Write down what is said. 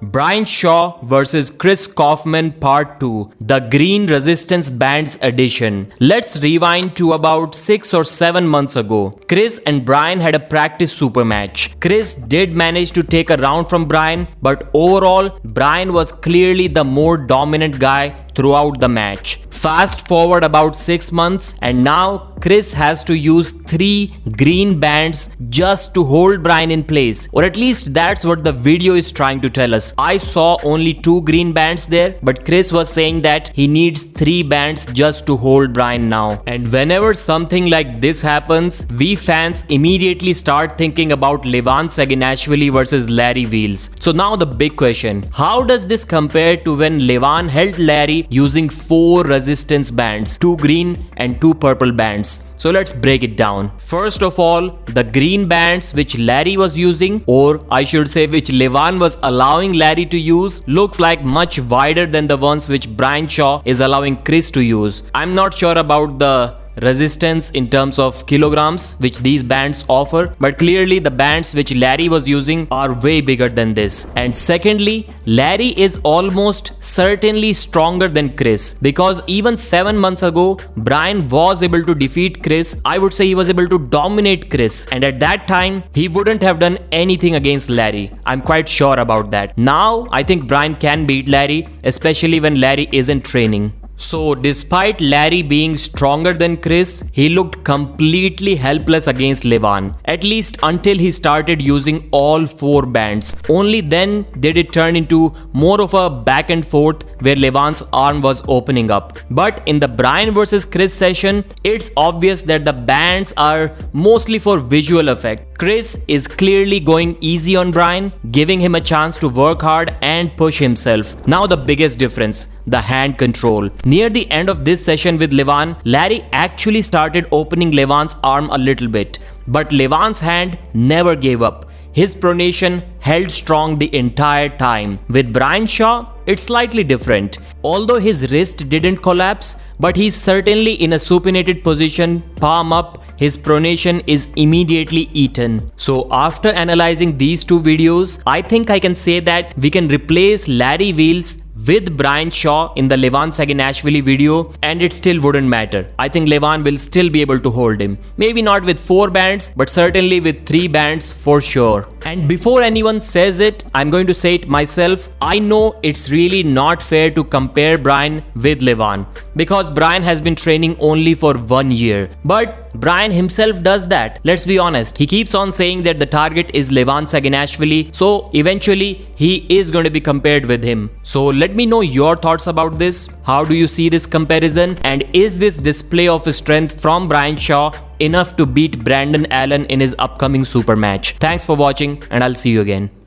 Brian Shaw vs Chris Kaufman Part 2, the Green Resistance Bands edition. Let's rewind to about 6 or 7 months ago. Chris and Brian had a practice super match. Chris did manage to take a round from Brian, but overall, Brian was clearly the more dominant guy throughout the match. Fast forward about 6 months and now Chris has to use 3 green bands just to hold Brian in place, or at least that's what the video is trying to tell us. I saw only 2 green bands there, but Chris was saying that he needs 3 bands just to hold Brian now. And whenever something like this happens, we fans immediately start thinking about Levan Saginashvili versus Larry Wheels. So now the big question, how does this compare to when Levan held Larry using 4 resistance bands, 2 green and 2 purple bands? So let's break it down. First of all, the green bands which Larry was using, or I should say which Levan was allowing Larry to use, looks like much wider than the ones which Brian Shaw is allowing Chris to use. I'm not sure about the resistance in terms of kilograms which these bands offer, but clearly the bands which Larry was using are way bigger than this. And secondly, Larry is almost certainly stronger than Chris, because even 7 months ago Brian was able to defeat Chris. I would say he was able to dominate Chris, and at that time he wouldn't have done anything against Larry. I'm quite sure about that. Now I think Brian can beat Larry, especially when Larry isn't training. So despite Larry being stronger than Chris, he looked completely helpless against Levan, at least until he started using all 4 bands. Only then did it turn into more of a back and forth where Levan's arm was opening up. But in the Brian versus Chris session, it's obvious that the bands are mostly for visual effect. Chris is clearly going easy on Brian, giving him a chance to work hard and push himself. Now the biggest difference, the hand control. Near the end of this session with Levan, Larry actually started opening Levan's arm a little bit, but Levan's hand never gave up. His pronation held strong the entire time. With Brian Shaw, it's slightly different. Although his wrist didn't collapse, but he's certainly in a supinated position, palm up, his pronation is immediately eaten. So after analyzing these 2 videos, I think I can say that we can replace Larry Wheels with Brian Shaw in the Levan Saginashvili video, and it still wouldn't matter. I think Levan will still be able to hold him. Maybe not with 4 bands, but certainly with 3 bands for sure. And before anyone says it, I'm going to say it myself. I know it's really not fair to compare Brian with Levan, because Brian has been training only for 1 year. But Brian himself does that. Let's be honest. He keeps on saying that the target is Levan Saginashvili, so eventually he is going to be compared with him. So let me know your thoughts about this. How do you see this comparison? And is this display of strength from Brian Shaw enough to beat Brandon Allen in his upcoming super match? Thanks for watching, and I'll see you again.